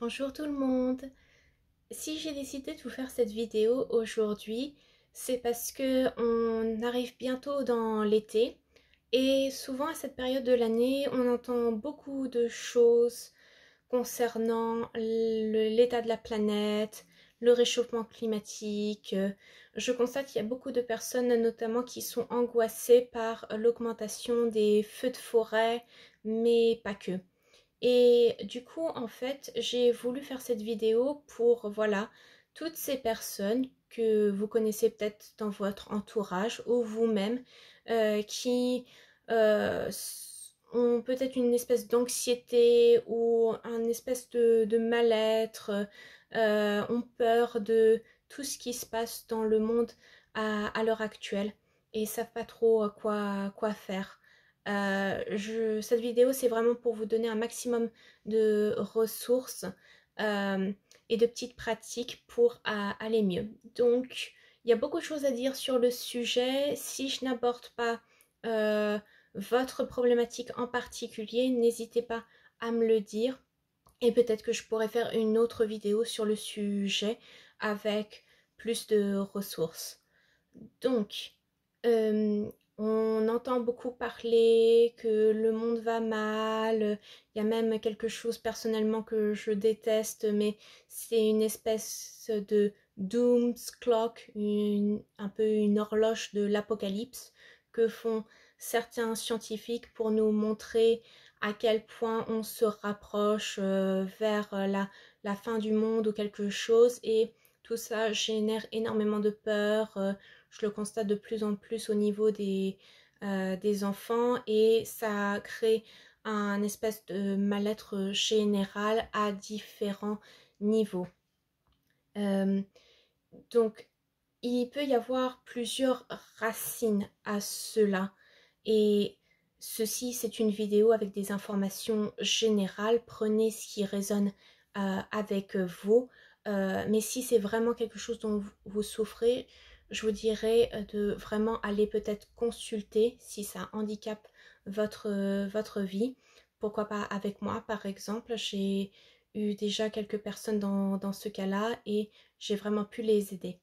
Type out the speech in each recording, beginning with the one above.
Bonjour tout le monde. Si j'ai décidé de vous faire cette vidéo aujourd'hui, c'est parce que on arrive bientôt dans l'été et souvent à cette période de l'année, on entend beaucoup de choses concernant l'état de la planète, le réchauffement climatique. Je constate qu'il y a beaucoup de personnes notamment qui sont angoissées par l'augmentation des feux de forêt, mais pas que. Et du coup, en fait, j'ai voulu faire cette vidéo pour, voilà, toutes ces personnes que vous connaissez peut-être dans votre entourage ou vous-même qui ont peut-être une espèce d'anxiété ou un espèce de mal-être, ont peur de tout ce qui se passe dans le monde à l'heure actuelle et ne savent pas trop quoi faire. Cette vidéo, c'est vraiment pour vous donner un maximum de ressources euh, et de petites pratiques pour aller mieux. Donc, il y a beaucoup de choses à dire sur le sujet. Si je n'aborde pas euh, votre problématique en particulier, n'hésitez pas à me le dire. Et peut-être que je pourrais faire une autre vidéo sur le sujet avec plus de ressources. Donc, euh, on entend beaucoup parler que le monde va mal. Il y a même quelque chose personnellement que je déteste, mais c'est une espèce de doomsclock, un peu une horloge de l'apocalypse que font certains scientifiques pour nous montrer à quel point on se rapproche vers la fin du monde ou quelque chose. Et tout ça génère énormément de peur. Je le constate de plus en plus au niveau des enfants et ça crée un espèce de mal-être général à différents niveaux. Euh, donc, il peut y avoir plusieurs racines à cela et ceci, c'est une vidéo avec des informations générales. Prenez ce qui résonne avec vous. Mais si c'est vraiment quelque chose dont vous souffrez, je vous dirais de vraiment aller peut-être consulter si ça handicape votre vie. Pourquoi pas avec moi, par exemple. J'ai eu déjà quelques personnes dans ce cas-là et j'ai vraiment pu les aider.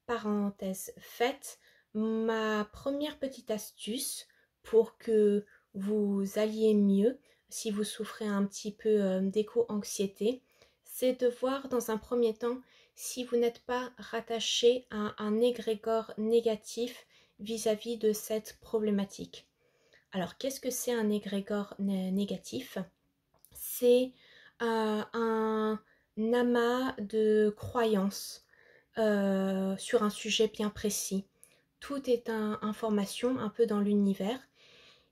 Parenthèse faite, ma première petite astuce pour que vous alliez mieux si vous souffrez un petit peu d'éco-anxiété, c'est de voir dans un premier temps si vous n'êtes pas rattaché à un égrégore négatif vis-à-vis de cette problématique. Alors, qu'est-ce que c'est un égrégore négatif? C'est un amas de croyances sur un sujet bien précis. Tout est information un peu dans l'univers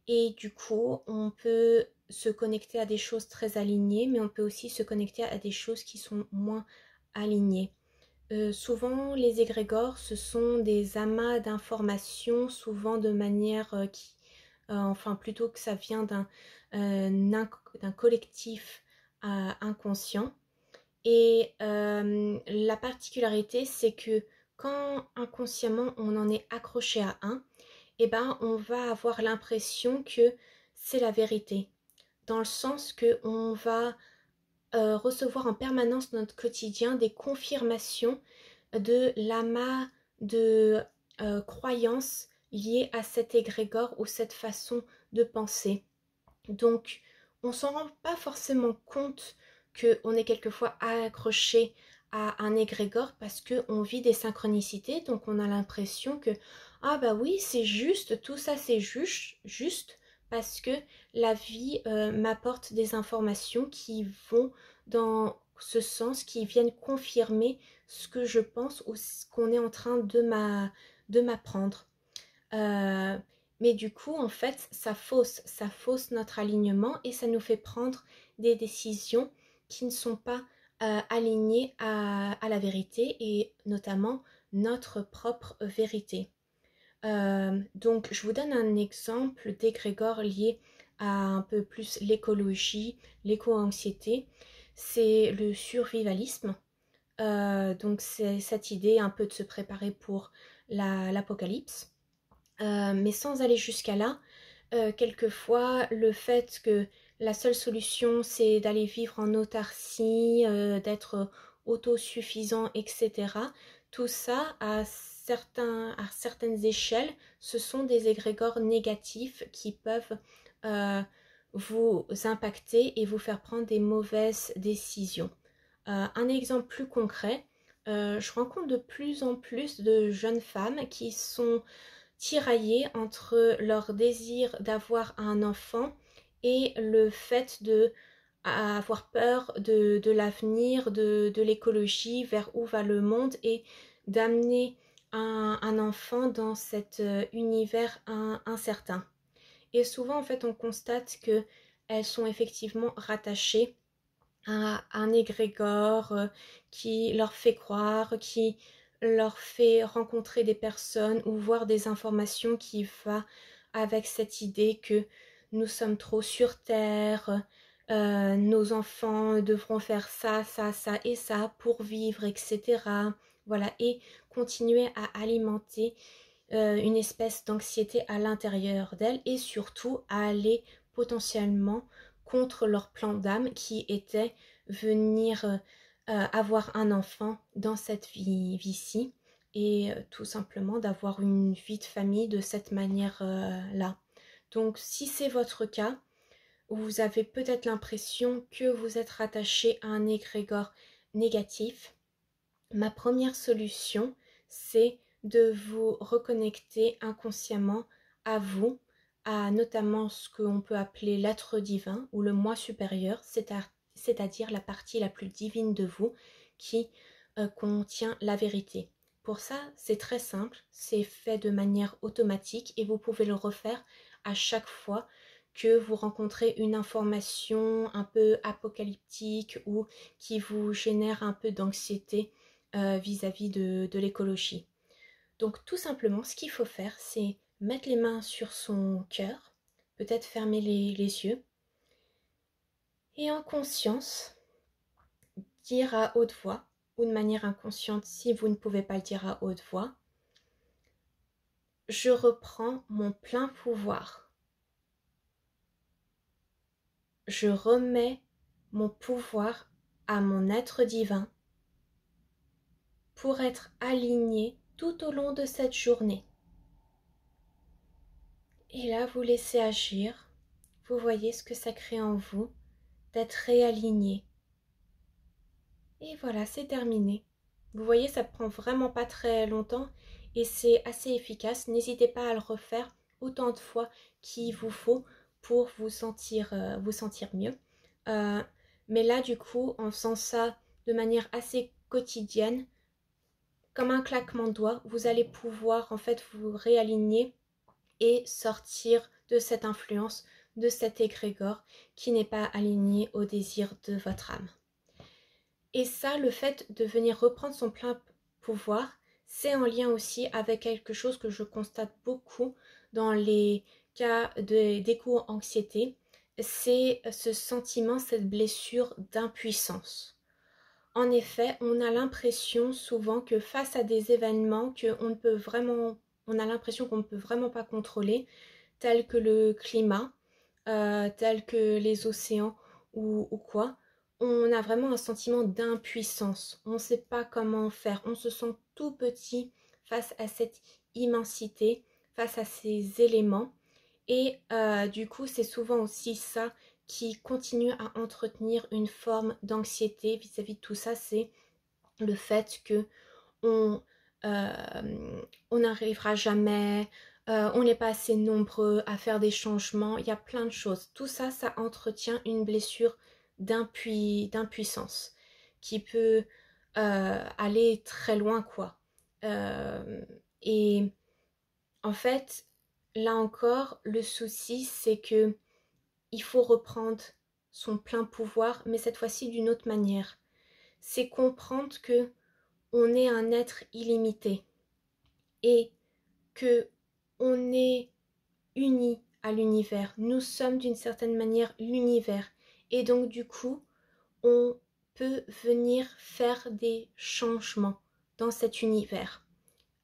et du coup on peut se connecter à des choses très alignées mais on peut aussi se connecter à des choses qui sont moins alignées. Souvent les égrégores ce sont des amas d'informations souvent de manière enfin plutôt que ça vient d'un collectif inconscient. Et la particularité, c'est que quand inconsciemment on en est accroché à un, eh ben, on va avoir l'impression que c'est la vérité. Dans le sens que on va recevoir en permanence dans notre quotidien des confirmations de l'amas de croyances liées à cet égrégore ou cette façon de penser. Donc, on s'en rend pas forcément compte qu'on est quelquefois accroché à un égrégore parce qu'on vit des synchronicités, donc on a l'impression que ah bah oui c'est juste, tout ça c'est juste parce que la vie m'apporte des informations qui vont dans ce sens, qui viennent confirmer ce que je pense ou ce qu'on est en train de m'apprendre. Euh, mais du coup, en fait, ça fausse notre alignement et ça nous fait prendre des décisions qui ne sont pas alignées à la vérité et notamment notre propre vérité. Donc, je vous donne un exemple d'égrégore lié à un peu plus l'écologie, l'éco-anxiété. C'est le survivalisme. Donc, c'est cette idée un peu de se préparer pour l'apocalypse. Mais sans aller jusqu'à là, quelquefois le fait que la seule solution c'est d'aller vivre en autarcie, d'être autosuffisant, etc. Tout ça, à certaines échelles, ce sont des égrégores négatifs qui peuvent vous impacter et vous faire prendre des mauvaises décisions. Un exemple plus concret, je rencontre de plus en plus de jeunes femmes qui sont tiraillées entre leur désir d'avoir un enfant et le fait de avoir peur de l'avenir, de l'écologie, vers où va le monde et d'amener un enfant dans cet univers incertain. Et souvent, en fait, on constate qu'elles sont effectivement rattachées à un égrégore qui leur fait croire, qui leur fait rencontrer des personnes ou voir des informations qui va avec cette idée que nous sommes trop sur Terre, nos enfants devront faire ça, ça, ça et ça pour vivre, etc. Voilà, et continuer à alimenter une espèce d'anxiété à l'intérieur d'elles et surtout à aller potentiellement contre leur plan d'âme qui était venir avoir un enfant dans cette vie-ci et tout simplement d'avoir une vie de famille de cette manière-là. Donc si c'est votre cas, vous avez peut-être l'impression que vous êtes rattaché à un égrégore négatif, ma première solution, c'est de vous reconnecter inconsciemment à vous, à notamment ce qu'on peut appeler l'être divin ou le moi supérieur, c'est-à-dire la partie la plus divine de vous qui contient la vérité. Pour ça, c'est très simple, c'est fait de manière automatique et vous pouvez le refaire à chaque fois que vous rencontrez une information un peu apocalyptique ou qui vous génère un peu d'anxiété vis-à-vis de l'écologie. Donc tout simplement, ce qu'il faut faire, c'est mettre les mains sur son cœur, peut-être fermer les yeux, et en conscience, dire à haute voix, ou de manière inconsciente si vous ne pouvez pas le dire à haute voix, je reprends mon plein pouvoir. Je remets mon pouvoir à mon être divin pour être aligné tout au long de cette journée. Et là, vous laissez agir. Vous voyez ce que ça crée en vous, d'être réaligné. Et voilà, c'est terminé. Vous voyez, ça prend vraiment pas très longtemps et c'est assez efficace. N'hésitez pas à le refaire autant de fois qu'il vous faut pour vous sentir mieux. Euh, mais là, du coup, en faisant ça de manière assez quotidienne, comme un claquement de doigts, vous allez pouvoir en fait vous réaligner et sortir de cette influence, de cet égrégore qui n'est pas aligné au désir de votre âme. Et ça, le fait de venir reprendre son plein pouvoir, c'est en lien aussi avec quelque chose que je constate beaucoup dans les cas d'éco-anxiété, c'est ce sentiment, cette blessure d'impuissance. En effet, on a l'impression souvent que face à des événements on a l'impression qu'on ne peut vraiment pas contrôler, tels que le climat, tels que les océans ou quoi, on a vraiment un sentiment d'impuissance. On ne sait pas comment faire. On se sent tout petit face à cette immensité, face à ces éléments. Et du coup, c'est souvent aussi ça qui continue à entretenir une forme d'anxiété vis-à-vis de tout ça. C'est le fait que on n'arrivera jamais, on n'est pas assez nombreux à faire des changements, il y a plein de choses. Tout ça, ça entretient une blessure d'impuissance qui peut aller très loin, quoi. Et en fait, là encore, le souci, c'est que il faut reprendre son plein pouvoir, mais cette fois-ci d'une autre manière. C'est comprendre que on est un être illimité et que on est unis à l'univers. Nous sommes d'une certaine manière l'univers. Et donc du coup, on peut venir faire des changements dans cet univers,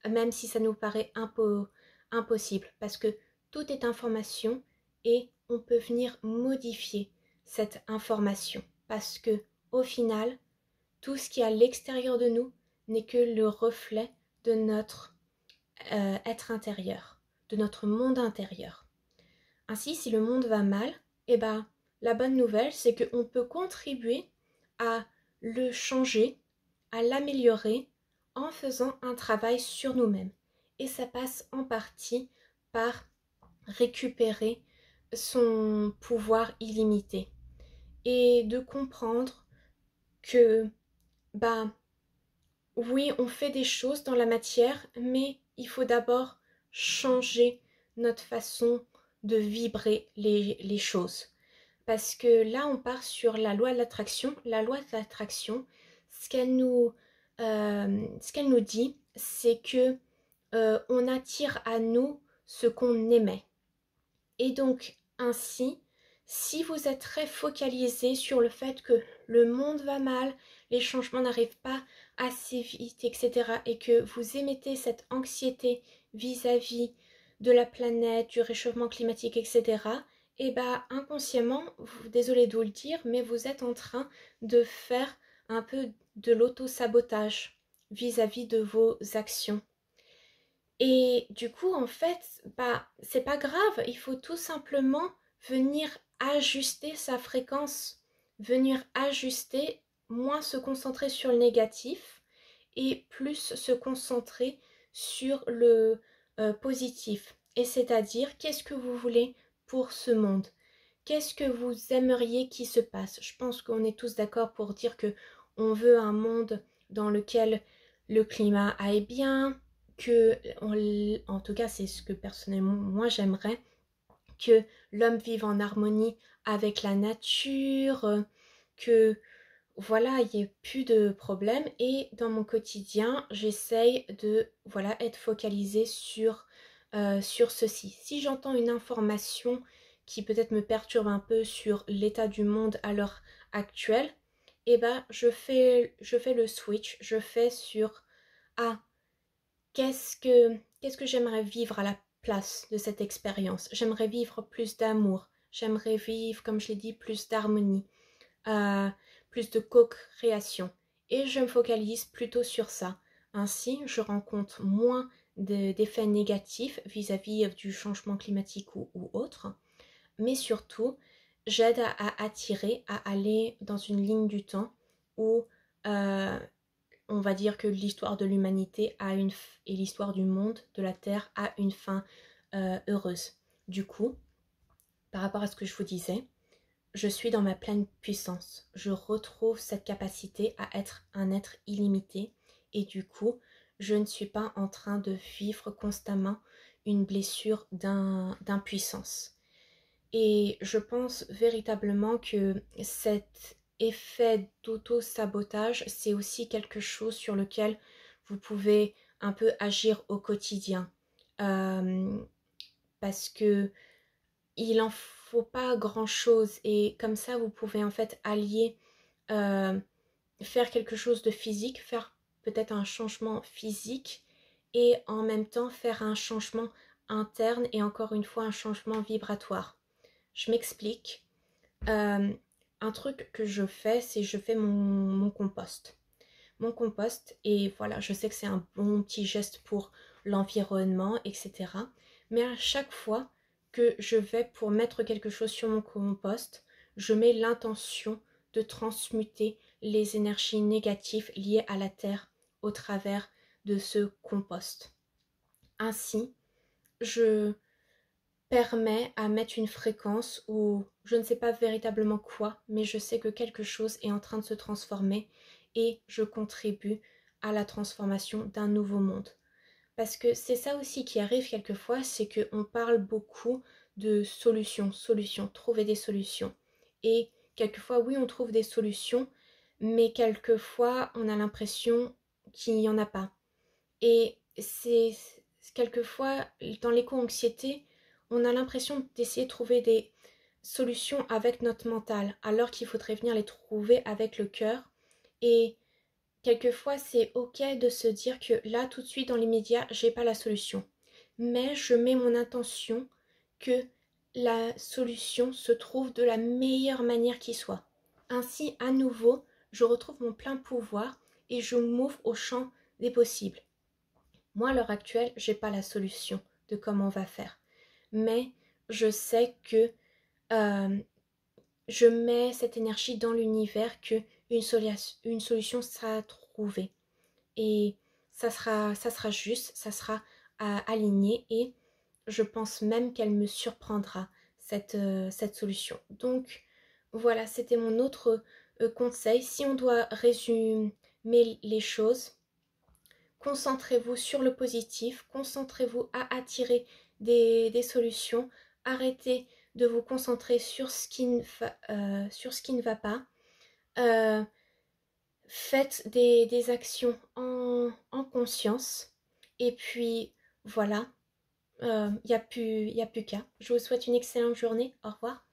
même si ça nous paraît impossible, parce que tout est information et on peut venir modifier cette information. Parce que au final, tout ce qui est à l'extérieur de nous n'est que le reflet de notre être intérieur, de notre monde intérieur. Ainsi, si le monde va mal, eh ben, la bonne nouvelle, c'est qu'on peut contribuer à le changer, à l'améliorer en faisant un travail sur nous-mêmes. Et ça passe en partie par récupérer son pouvoir illimité et de comprendre que, bah, oui, on fait des choses dans la matière, mais il faut d'abord changer notre façon de vibrer les choses. Parce que là, on part sur la loi de l'attraction. La loi de l'attraction, ce qu'elle nous dit, c'est que on attire à nous ce qu'on émet. Et donc, ainsi, si vous êtes très focalisé sur le fait que le monde va mal, les changements n'arrivent pas assez vite, etc., et que vous émettez cette anxiété vis-à-vis de la planète, du réchauffement climatique, etc., et bah inconsciemment, désolé de vous le dire, mais vous êtes en train de faire un peu de l'auto-sabotage vis-à-vis de vos actions. Et du coup, en fait, bah, c'est pas grave, il faut tout simplement venir ajuster sa fréquence, venir ajuster, moins se concentrer sur le négatif et plus se concentrer sur le positif. Et c'est-à-dire, qu'est-ce que vous voulez pour ce monde? Qu'est-ce que vous aimeriez qu'il se passe? Je pense qu'on est tous d'accord pour dire que on veut un monde dans lequel le climat aille bien, que, en tout cas c'est ce que personnellement moi j'aimerais, que l'homme vive en harmonie avec la nature, que voilà, il n'y ait plus de problèmes. Et dans mon quotidien, j'essaye de voilà, être focalisée sur ceci. Si j'entends une information qui peut-être me perturbe un peu sur l'état du monde à l'heure actuelle, eh ben, je fais le switch, je fais sur ah, qu'est-ce que j'aimerais vivre à la place de cette expérience? J'aimerais vivre plus d'amour, j'aimerais vivre, comme je l'ai dit, plus d'harmonie, euh, plus de co-création. Et je me focalise plutôt sur ça. Ainsi, je rencontre moins d'effets négatifs vis-à-vis du changement climatique ou autre, mais surtout, j'aide à attirer, à aller dans une ligne du temps où euh, on va dire que l'histoire de l'humanité et l'histoire du monde, de la Terre, a une fin heureuse. Du coup, par rapport à ce que je vous disais, je suis dans ma pleine puissance. Je retrouve cette capacité à être un être illimité et du coup, je ne suis pas en train de vivre constamment une blessure d'impuissance. Et je pense véritablement que cet effet d'auto-sabotage, c'est aussi quelque chose sur lequel vous pouvez un peu agir au quotidien. Euh, Parce que il en faut pas grand-chose et comme ça, vous pouvez en fait allier, euh, faire quelque chose de physique, faire peut-être un changement physique et en même temps faire un changement interne et encore une fois un changement vibratoire. Je m'explique. Euh, un truc que je fais, c'est je fais mon compost. Mon compost, et voilà, je sais que c'est un bon petit geste pour l'environnement, etc. Mais à chaque fois que je vais pour mettre quelque chose sur mon compost, je mets l'intention de transmuter les énergies négatives liées à la terre au travers de ce compost. Ainsi, je permet à mettre une fréquence où je ne sais pas véritablement quoi, mais je sais que quelque chose est en train de se transformer et je contribue à la transformation d'un nouveau monde. Parce que c'est ça aussi qui arrive quelquefois, c'est qu'on parle beaucoup de solutions, trouver des solutions. Et quelquefois, oui, on trouve des solutions, mais quelquefois, on a l'impression qu'il n'y en a pas. Et c'est quelquefois, dans l'éco-anxiété, on a l'impression d'essayer de trouver des solutions avec notre mental, alors qu'il faudrait venir les trouver avec le cœur. Et quelquefois, c'est ok de se dire que là, tout de suite, dans l'immédiat, j'ai pas la solution. Mais je mets mon intention que la solution se trouve de la meilleure manière qui soit. Ainsi, à nouveau, je retrouve mon plein pouvoir et je m'ouvre au champ des possibles. Moi, à l'heure actuelle, j'ai pas la solution de comment on va faire. Mais je sais que euh, je mets cette énergie dans l'univers que une solution sera trouvée. Et ça sera juste, ça sera aligné et je pense même qu'elle me surprendra, cette solution. Donc voilà, c'était mon autre conseil. Si on doit résumer les choses, concentrez-vous sur le positif, concentrez-vous à attirer des solutions, arrêtez de vous concentrer sur sur ce qui ne va pas. Euh, Faites des actions en conscience. Et puis voilà, il n'y a plus qu'à. Je vous souhaite une excellente journée. Au revoir.